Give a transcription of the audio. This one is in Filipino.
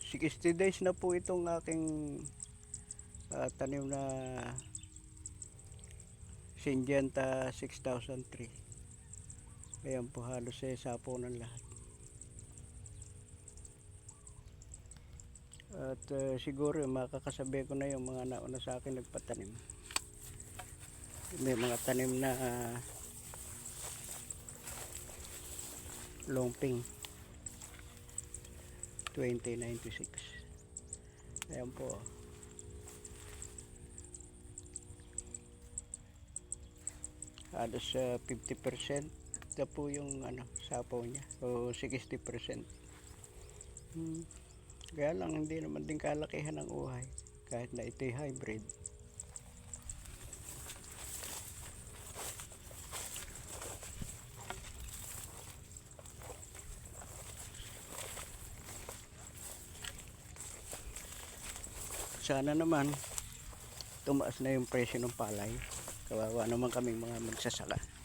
60 days na po itong aking tanim na Syngenta 6003. Ayan po, halos sapo ng lahat. At siguro makakasabi ko na yung mga nauna sa akin nagpatanim. May mga tanim na Longping 2096. Ayan po. Halos 50% na po yung sapaw niya, o 60%. Kaya lang hindi naman din kalakihan ng uhay kahit na ito'y hybrid. Sana naman tumaas na yung presyo ng palay. Kawawa naman kaming mga magsasaka.